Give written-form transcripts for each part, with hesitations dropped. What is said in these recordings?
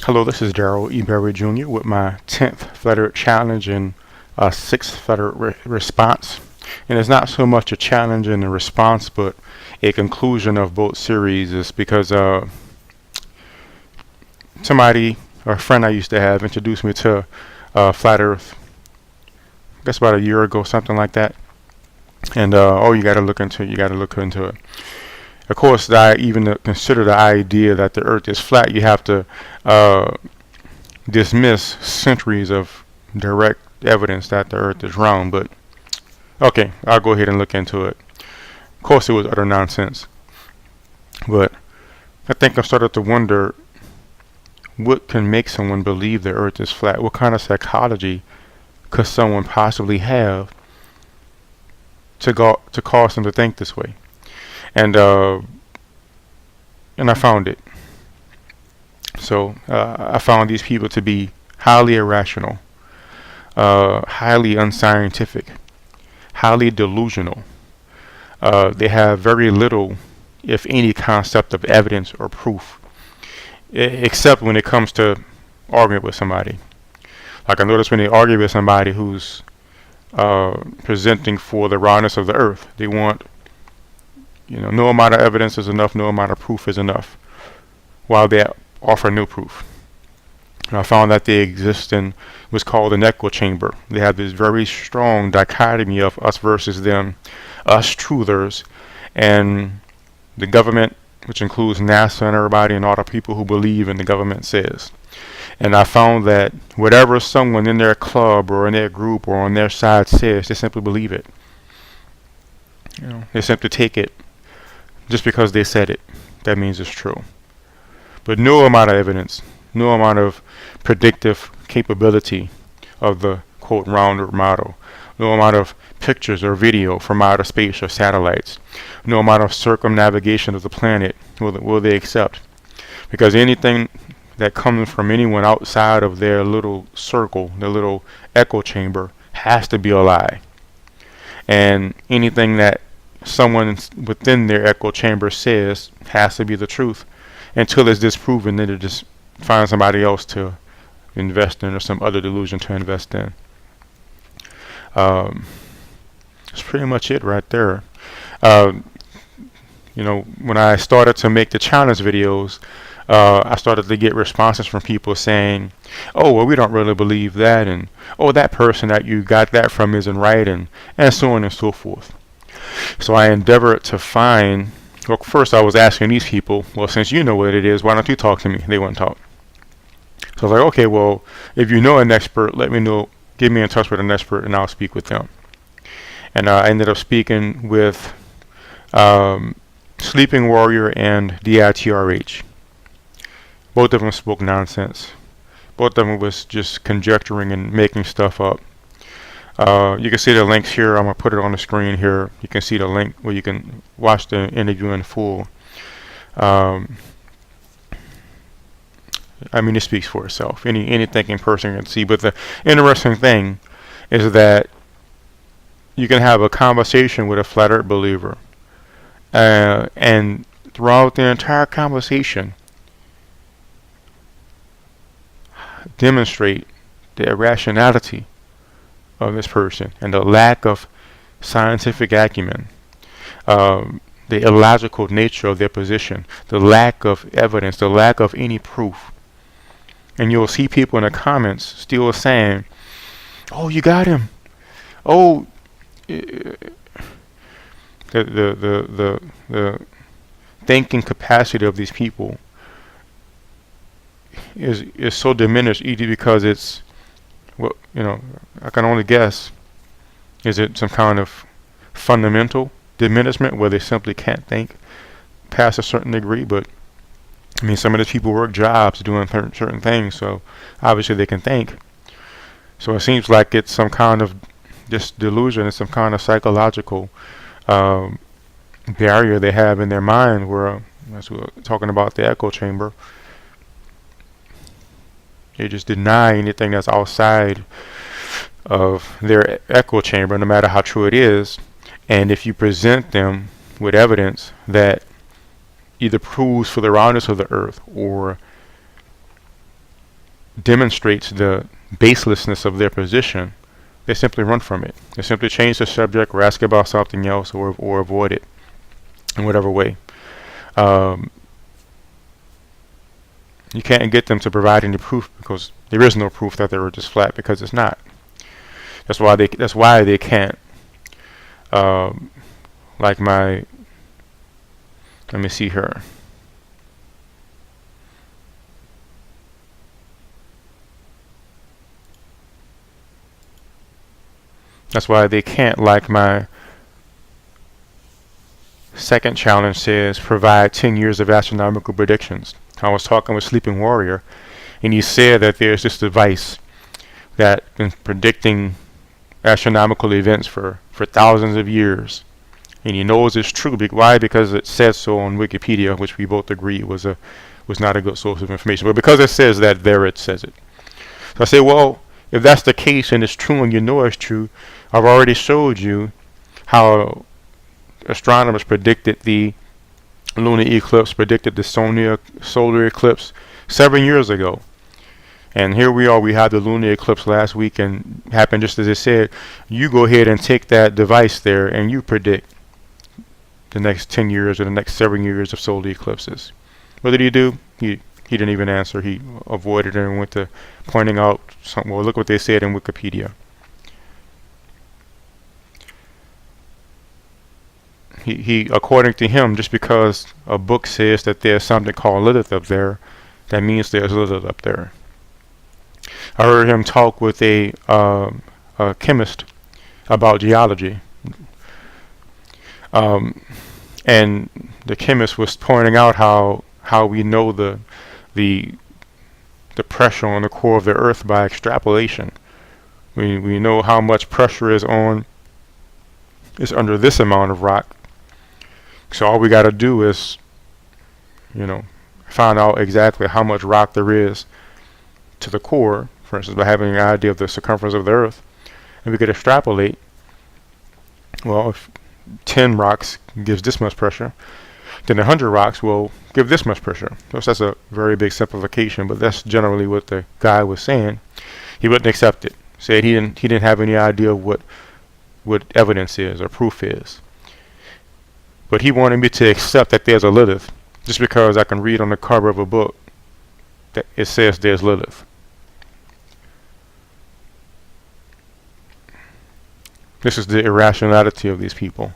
Hello, this is Daryl E. Berry Jr. with my 10th Flat Earth Challenge and 6th Flat Earth response. And it's not so much a challenge and a response, but a conclusion of both series is because somebody, or a friend I used to have, introduced me to Flat Earth, I guess about a year ago, something like that. And you got to look into it. You got to look into it. Of course, even to consider the idea that the Earth is flat, you have to dismiss centuries of direct evidence that the Earth is round. But okay, I'll go ahead and look into it. Of course, it was utter nonsense. But I think I started to wonder what can make someone believe the Earth is flat. What kind of psychology could someone possibly have to cause them to think this way? And I found it. So I found these people to be highly irrational, highly unscientific, highly delusional. They have very little, if any, concept of evidence or proof, except when it comes to arguing with somebody. Like I notice when they argue with somebody who's presenting for the roundness of the Earth, they want, no amount of evidence is enough, no amount of proof is enough, while they offer no proof. And I found that they exist in what's called an echo chamber. They have this very strong dichotomy of us versus them, us truthers, and the government, which includes NASA and everybody and all the people who believe in the government says. And I found that whatever someone in their club or in their group or on their side says, they simply believe it. They simply take it just because they said it. That means it's true. But no amount of evidence, no amount of predictive capability of the quote round Earth model, no amount of pictures or video from outer space or satellites, no amount of circumnavigation of the planet will they accept. Because anything that comes from anyone outside of their little circle, their little echo chamber, has to be a lie. And anything that someone within their echo chamber says has to be the truth. Until it's disproven, then they just find somebody else to invest in or some other delusion to invest in. That's pretty much it right there. When I started to make the challenge videos, I started to get responses from people saying, oh, well, we don't really believe that, and oh, that person that you got that from isn't right, and so on and so forth. So I endeavored to find, well, first I was asking these people, well, since you know what it is, why don't you talk to me? They wouldn't talk. So I was like, okay, well, if you know an expert, let me know, get me in touch with an expert, and I'll speak with them. And I ended up speaking with Sleeping Warrior and DITRH. Both of them spoke nonsense. Both of them was just conjecturing and making stuff up. You can see the links here. I'm going to put it on the screen here. You can see the link where you can watch the interview in full. It speaks for itself. Any thinking person can see. But the interesting thing is that you can have a conversation with a flat earth believer. And throughout the entire conversation, demonstrate the irrationality of this person and the lack of scientific acumen, the illogical nature of their position, the lack of evidence, the lack of any proof. And you'll see people in the comments still saying, oh, you got him. Oh, the thinking capacity of these people is so diminished, either because it's, I can only guess, is it some kind of fundamental diminishment where they simply can't think past a certain degree? But some of these people work jobs doing certain things, so obviously they can think. So it seems like it's some kind of just delusion, it's some kind of psychological barrier they have in their mind, where, as we were talking about the echo chamber, they just deny anything that's outside of their echo chamber, no matter how true it is. And if you present them with evidence that either proves for the roundness of the earth or demonstrates the baselessness of their position, they simply run from it. They simply change the subject or ask about something else, or avoid it in whatever way. You can't get them to provide any proof, because there is no proof that the earth is flat, because it's not. That's why they can't. Like let me see here. That's why they can't, like my second challenge says, provide 10 years of astronomical predictions. I was talking with Sleeping Warrior, and he said that there's this device that's been predicting astronomical events for thousands of years, and he knows it's true. Why? Because it says so on Wikipedia, which we both agree was not a good source of information. But because it says that there, it says it. So I say, well, if that's the case and it's true and you know it's true, I've already showed you how astronomers predicted the lunar eclipse, predicted the solar eclipse 7 years ago. And here we are, we had the lunar eclipse last week, and happened just as it said. You go ahead and take that device there and you predict the next 10 years or the next 7 years of solar eclipses. What did he do? He didn't even answer. He avoided it and went to pointing out something. Well, look what they said in Wikipedia. He, according to him, just because a book says that there's something called Lilith up there, that means there's Lilith up there. I heard him talk with a chemist about geology, and the chemist was pointing out how we know the pressure on the core of the Earth by extrapolation. We know how much pressure is under this amount of rock. So all we got to do is, find out exactly how much rock there is to the core, for instance, by having an idea of the circumference of the Earth, and we could extrapolate. Well, if 10 rocks gives this much pressure, then 100 rocks will give this much pressure. So that's a very big simplification, but that's generally what the guy was saying. He wouldn't accept it. Said he didn't have any idea of what evidence is or proof is. But he wanted me to accept that there's a Lilith, just because I can read on the cover of a book that it says there's Lilith. This is the irrationality of these people.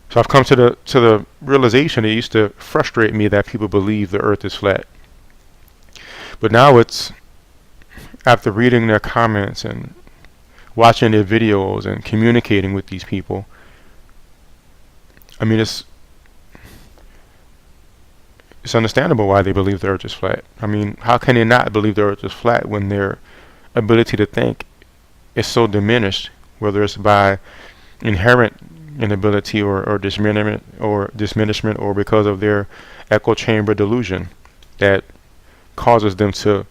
So I've come to the realization, it used to frustrate me that people believe the Earth is flat. But now it's, after reading their comments and watching their videos and communicating with these people, I mean, it's understandable why they believe the Earth is flat. I mean, how can they not believe the Earth is flat when their ability to think is so diminished, whether it's by inherent inability or diminishment or because of their echo chamber delusion that causes them to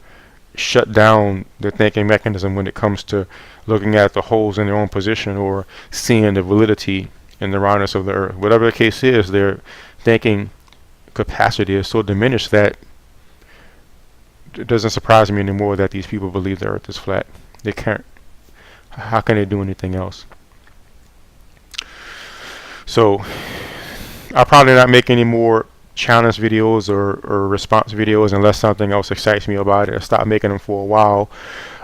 shut down their thinking mechanism when it comes to looking at the holes in their own position or seeing the validity in the roundness of the Earth. Whatever the case is, their thinking capacity is so diminished that it doesn't surprise me anymore that these people believe the Earth is flat. They can't. How can they do anything else? So I'll probably not make any more challenge videos or response videos unless something else excites me about it. I stopped making them for a while,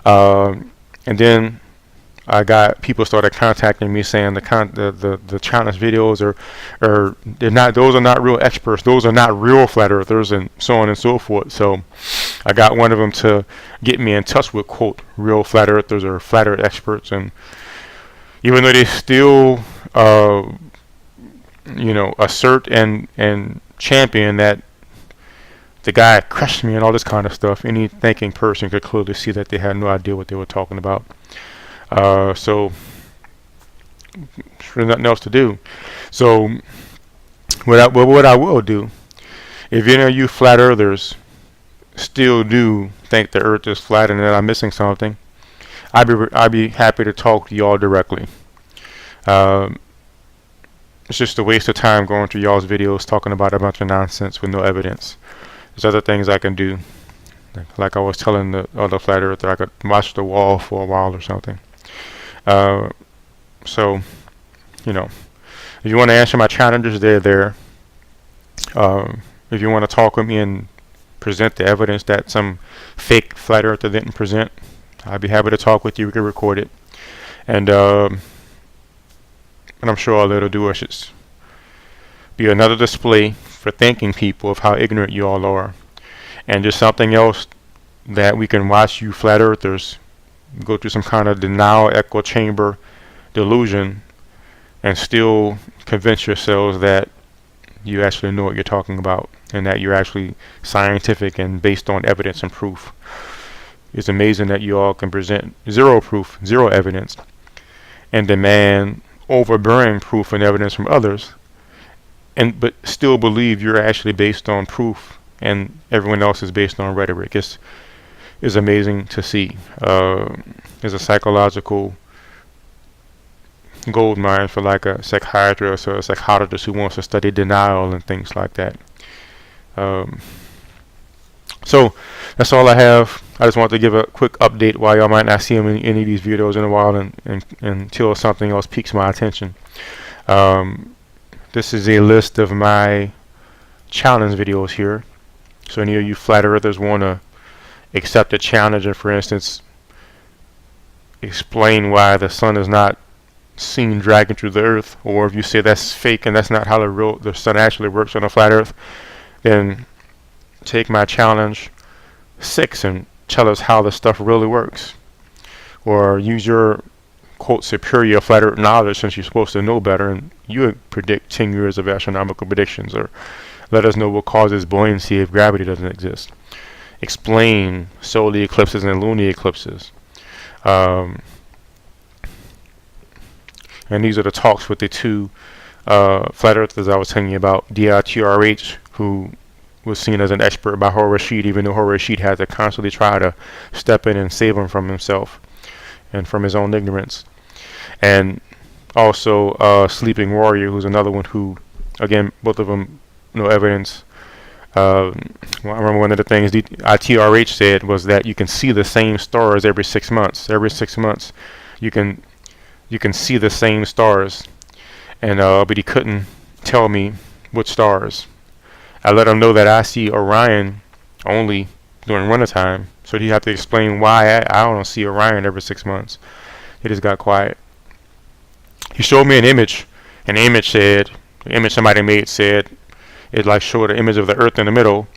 and then I got people started contacting me saying the challenge videos those are not real experts, those are not real flat earthers, and so on and so forth. So I got one of them to get me in touch with, quote, real flat earthers or flat earth experts, and even though they still assert and champion that the guy crushed me and all this kind of stuff, any thinking person could clearly see that they had no idea what they were talking about. So there's nothing else to do. So what I will do, if any of you flat earthers still do think the Earth is flat and that I'm missing something, I'd be happy to talk to y'all directly. It's just a waste of time going through y'all's videos talking about a bunch of nonsense with no evidence. There's other things I can do. Like I was telling the other flat earther, I could watch the wall for a while or something. So, you know, if you want to answer my challenges, they're there. If you want to talk with me and present the evidence that some fake flat earther didn't present, I'd be happy to talk with you. We can record it. And I'm sure all it'll do is just be another display for thanking people of how ignorant you all are. And just something else that we can watch you flat earthers go through some kind of denial echo chamber delusion and still convince yourselves that you actually know what you're talking about and that you're actually scientific and based on evidence and proof. It's amazing that you all can present zero proof, zero evidence, and demand overbearing proof and evidence from others, but still believe you're actually based on proof and everyone else is based on rhetoric. It's amazing to see. It's a psychological gold mine for like a psychiatrist or a psychologist who wants to study denial and things like that. So that's all I have. I just wanted to give a quick update while y'all might not see them in any of these videos in a while and until something else piques my attention. This is a list of my challenge videos here. So any of you flat earthers want to accept a challenge and, for instance, explain why the sun is not seen dragging through the earth, or if you say that's fake and that's not how the sun actually works on a flat earth, then take my challenge 6 and tell us how the stuff really works. Or use your quote superior flat earth knowledge, since you're supposed to know better, and you predict 10 years of astronomical predictions, or let us know what causes buoyancy if gravity doesn't exist. Explain solar eclipses and lunar eclipses. And these are the talks with the two flat earthers I was telling you about, DEBJ, who was seen as an expert by Rashid, even though Rashid had to constantly try to step in and save him from himself and from his own ignorance. And also Sleeping Warrior, who's another one who, again, both of them no evidence. Well, I remember one of the things DEBJ said was that you can see the same stars every 6 months. Every 6 months, you can see the same stars, and but he couldn't tell me what stars. I let him know that I see Orion only during winter time, so he had to explain why I don't see Orion every 6 months. He just got quiet. He showed me an image. An image said, the image somebody made said, it like showed an image of the Earth in the middle,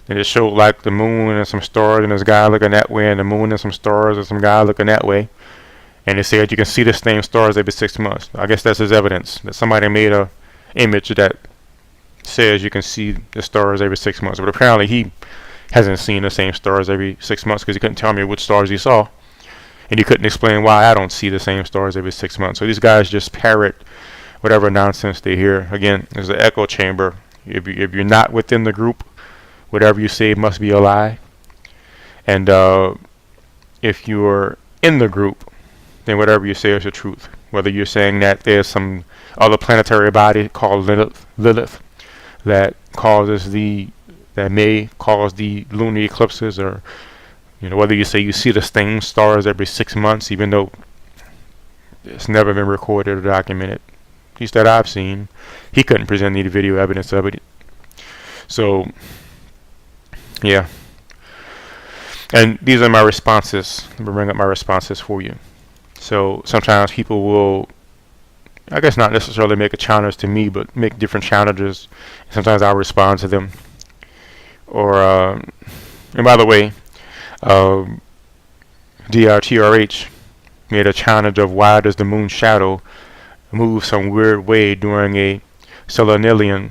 and it showed like the moon and some stars, and this guy looking that way, and the moon and some stars, and some guy looking that way. And it said you can see the same stars every 6 months. I guess that's his evidence, that somebody made a image that says you can see the stars every 6 months. But apparently he hasn't seen the same stars every 6 months because he couldn't tell me which stars he saw. And he couldn't explain why I don't see the same stars every 6 months. So these guys just parrot whatever nonsense they hear. Again, there's an echo chamber. If you're not within the group, whatever you say must be a lie. And if you're in the group, then whatever you say is the truth. Whether you're saying that there's some other planetary body called Lilith that may cause the lunar eclipses, or whether you say you see the same stars every 6 months, even though it's never been recorded or documented, at least that I've seen. He couldn't present any video evidence of it. So yeah, and these are my responses. I'm gonna bring up my responses for you. So sometimes people will, I guess not necessarily make a challenge to me, but make different challenges. Sometimes I'll respond to them. Or and by the way, DEBJ made a challenge of why does the moon's shadow move some weird way during a Selenian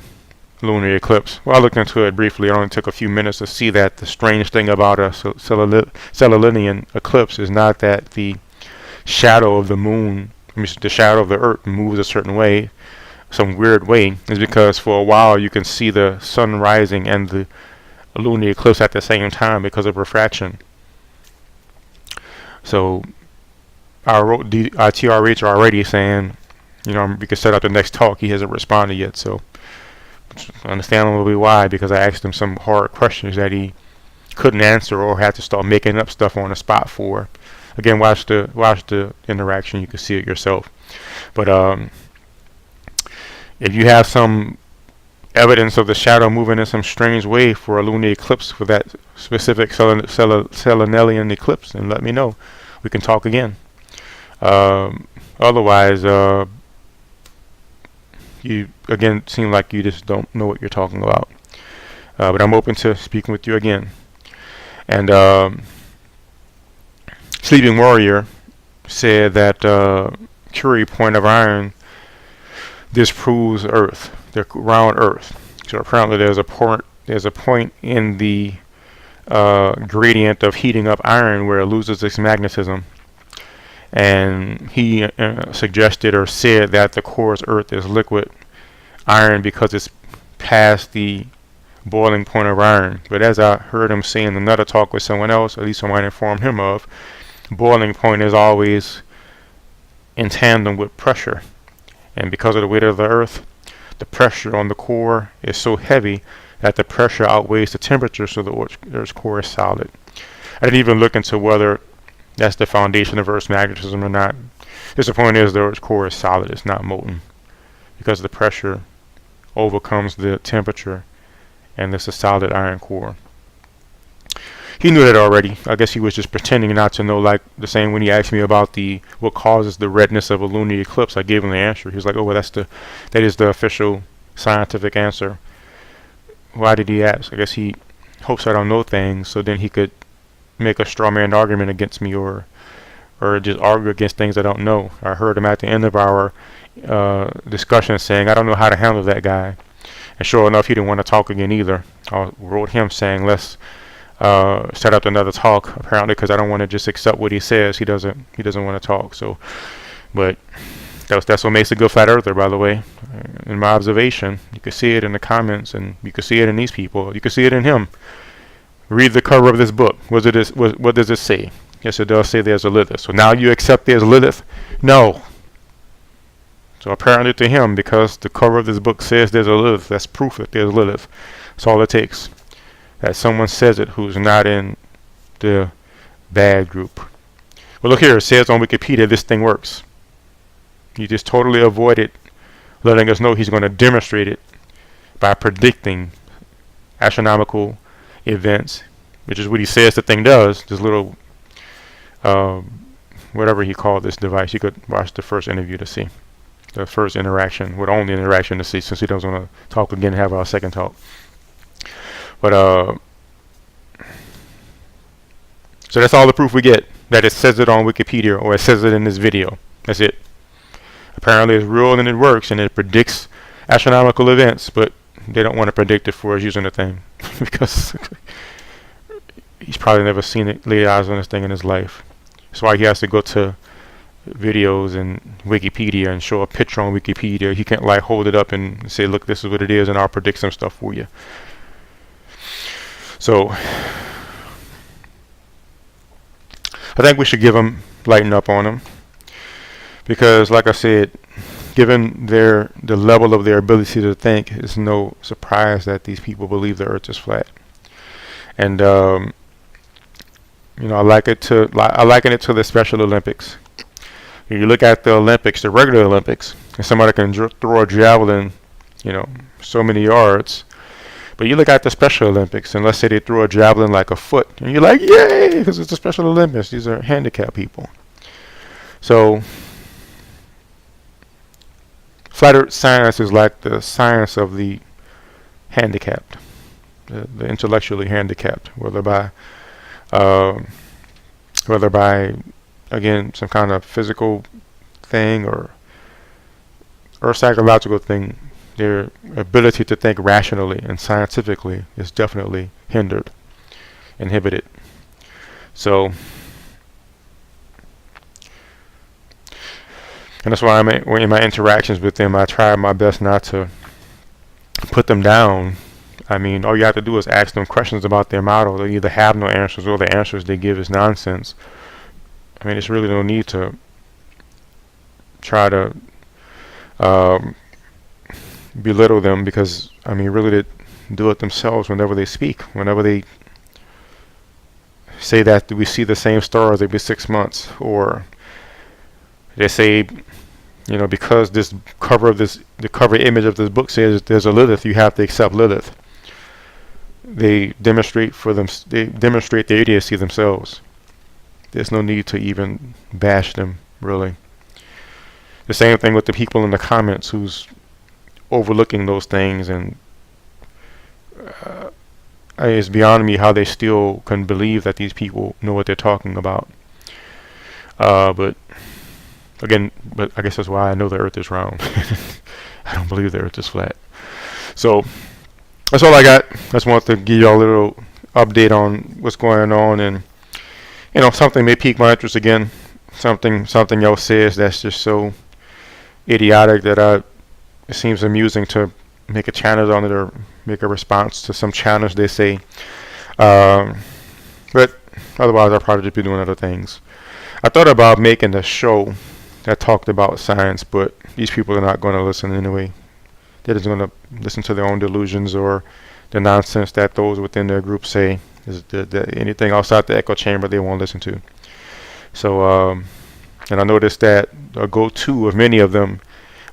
lunar eclipse. Well, I looked into it briefly. It only took a few minutes to see that the strange thing about a Selenian eclipse is not that the shadow of the moon, the shadow of the earth moves a certain way, some weird way. Is because for a while you can see the sun rising and the lunar eclipse at the same time because of refraction. So I wrote DEBJ already saying, we could set up the next talk. He hasn't responded yet, so understandably why, because I asked him some hard questions that he couldn't answer or had to start making up stuff on the spot for. Again, watch the interaction. You can see it yourself. But if you have some evidence of the shadow moving in some strange way for a lunar eclipse for that specific Selenelian eclipse, then let me know. We can talk again. Otherwise, you again seem like you just don't know what you're talking about. But I'm open to speaking with you again. And Sleeping Warrior said that Curie point of iron disproves Earth, the round Earth. So apparently there's a point in the gradient of heating up iron where it loses its magnetism. And he suggested or said that the core's Earth is liquid iron because it's past the boiling point of iron. But as I heard him say in another talk with someone else, at least someone informed him of, boiling point is always in tandem with pressure. And because of the weight of the Earth, the pressure on the core is so heavy that the pressure outweighs the temperature, so the Earth's core is solid. I didn't even look into whether that's the foundation of Earth's magnetism or not. Just the point is the Earth's core is solid, it's not molten, because the pressure overcomes the temperature, and it's a solid iron core. He knew that already. I guess he was just pretending not to know, like the same when he asked me about what causes the redness of a lunar eclipse. I gave him the answer. He was like, "Oh, well, that is the official scientific answer." Why did he ask? I guess he hopes I don't know things, so then he could make a straw man argument against me, or just argue against things I don't know. I heard him at the end of our discussion saying, "I don't know how to handle that guy," and sure enough, he didn't want to talk again either. I wrote him saying, "Let's set up another talk," apparently, because I don't want to just accept what he says. He doesn't want to talk. So, but that's what makes a good flat earther, by the way. In my observation, you can see it in the comments, and you can see it in these people. You can see it in him. Read the cover of this book. What does it say? Yes, it does say there's a Lilith. So now you accept there's a Lilith? No. So apparently to him, because the cover of this book says there's a Lilith, that's proof that there's Lilith. That's all it takes. That someone says it who's not in the bad group. Well, look here. It says on Wikipedia this thing works. He just totally avoided letting us know he's going to demonstrate it by predicting astronomical events, which is what he says the thing does. This little, whatever he called this device. You could watch the first interview to see. The first interaction, the only interaction to see, since he doesn't want to talk again and have our second talk. But so that's all the proof we get, that it says it on Wikipedia or it says it in this video. That's it. Apparently it's real and it works and it predicts astronomical events, but they don't want to predict it for us using the thing because he's probably never seen it, laid eyes on this thing in his life. That's why he has to go to videos and Wikipedia and show a picture on Wikipedia. He can't like hold it up and say, "Look, this is what it is," and I'll predict some stuff for you. So I think we should lighten up on them, because like I said, given the level of their ability to think, it's no surprise that these people believe the Earth is flat. And I liken it to the Special Olympics. You look at the Olympics, the regular Olympics, and somebody can throw a javelin, so many yards. But you look at the Special Olympics, and let's say they throw a javelin like a foot, and you're like, yay, because it's the Special Olympics. These are handicapped people. So flat Earth science is like the science of the handicapped, the intellectually handicapped, whether by again some kind of physical thing or psychological thing. Their ability to think rationally and scientifically is definitely inhibited. So, and that's why in my interactions with them, I try my best not to put them down. I mean, all you have to do is ask them questions about their model. They either have no answers or the answers they give is nonsense. I mean, it's really no need to try to belittle them, because I mean, really they do it themselves whenever they speak, whenever they say that we see the same stars every 6 months, or they say, you know, because the cover image of this book says there's a Lilith, you have to accept Lilith. They demonstrate their idiocy themselves. There's no need to even bash them, really. The same thing with the people in the comments who's overlooking those things, and it's beyond me how they still can believe that these people know what they're talking about. But I guess that's why I know the Earth is round. I don't believe the Earth is flat. So that's all I got. I just wanted to give y'all a little update on what's going on, and you know, something may pique my interest again. Something else says that's just so idiotic that it seems amusing to make a challenge on it or make a response to some challenge they say. But otherwise, I'll probably just be doing other things. I thought about making a show that talked about science, but these people are not going to listen anyway. They're just going to listen to their own delusions or the nonsense that those within their group say. Anything outside the echo chamber they won't listen to. So, and I noticed that a go-to of many of them,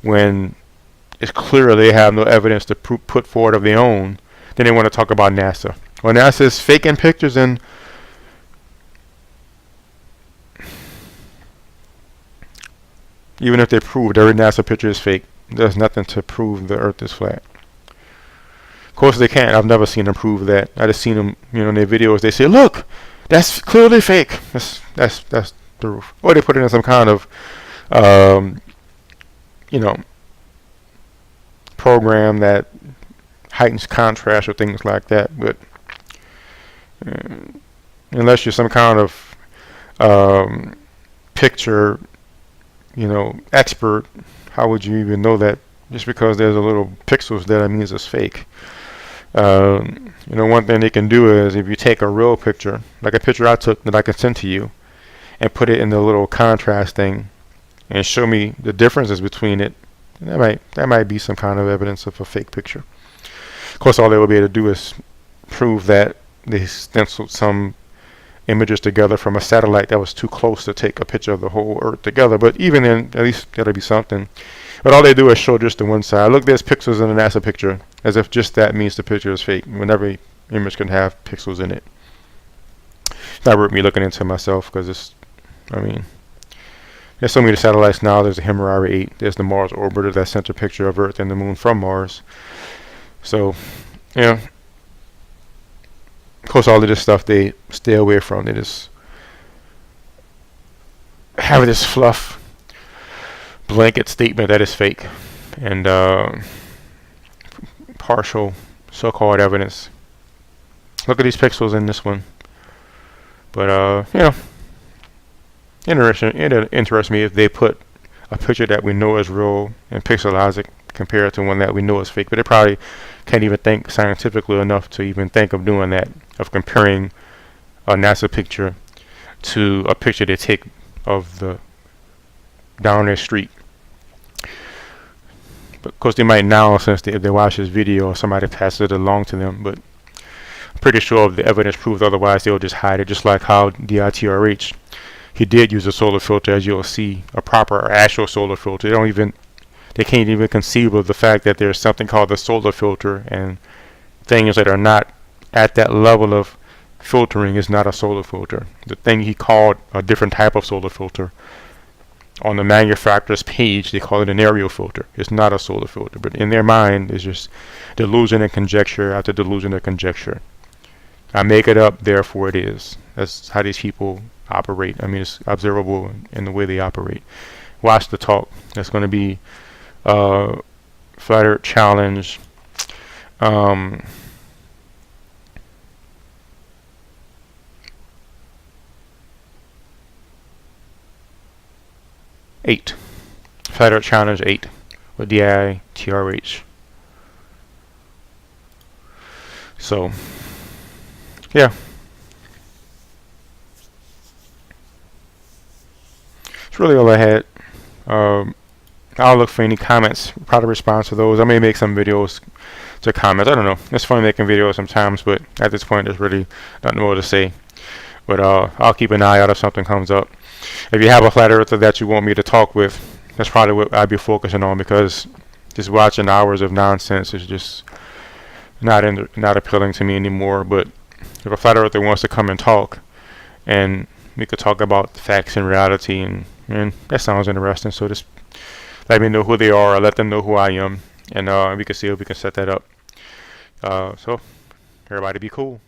when it's clear they have no evidence to put forward of their own, then they want to talk about NASA. Well, NASA is faking pictures, and even if they proved every NASA picture is fake, there's nothing to prove the Earth is flat. Of course they can't. I've never seen them prove that. I just seen them, you know, in their videos. They say, "Look, that's clearly fake." That's the roof. Or they put it in some kind of, you know, program that heightens contrast or things like that. But unless you're some kind of picture, you know, expert, how would you even know that just because there's a little pixels there, that means it's fake? You know, one thing they can do is if you take a real picture, like a picture I took that I can send to you, and put it in the little contrast thing, and show me the differences between it, that might be some kind of evidence of a fake picture. Of course, all they will be able to do is prove that they stenciled some images together from a satellite that was too close to take a picture of the whole Earth together. But even then, at least that'll be something. But all they do is show just the one side. Look, there's pixels in a NASA picture, as if just that means the picture is fake, when every image can have pixels in it. It's not worth me looking into myself, because there's so many satellites now. There's the Himari 8. There's the Mars orbiter that sent a picture of Earth and the Moon from Mars. So, yeah. Of course, all of this stuff they stay away from. They just have this fluff blanket statement that is fake, and partial so-called evidence. Look at these pixels in this one. But you know, it interests me if they put a picture that we know is real and pixelize it compared to one that we know is fake. But they probably can't even think scientifically enough to even think of doing that, of comparing a NASA picture to a picture they take of the down their street. But of course they might now, since if they watch this video or somebody passes it along to them. But I'm pretty sure if the evidence proves otherwise, they'll just hide it. Just like how DITRH, he did use a solar filter, as you'll see, a proper or actual solar filter. They can't even conceive of the fact that there's something called the solar filter, and things that are not at that level of filtering is not a solar filter. The thing he called a different type of solar filter, on the manufacturer's page they call it an aerial filter. It's not a solar filter, but in their mind it's just delusion and conjecture after delusion and conjecture. I make it up, therefore it is. That's how these people operate. I mean, it's observable in the way they operate. Watch the talk. That's going to be Flat Earth Challenge. 8. Flat Earth Challenge 8 with DITRH. So, yeah. That's really all I had. I'll look for any comments, probably respond to those. I may make some videos to comments. I don't know. It's fun making videos sometimes, but at this point, there's really nothing more to say. But I'll keep an eye out if something comes up. If you have a flat earther that you want me to talk with, that's probably what I'd be focusing on, because just watching hours of nonsense is just not appealing to me anymore. But if a flat earther wants to come and talk, and we could talk about facts and reality, and that sounds interesting. So just let me know who they are, or let them know who I am, and we can see if we can set that up. So everybody be cool.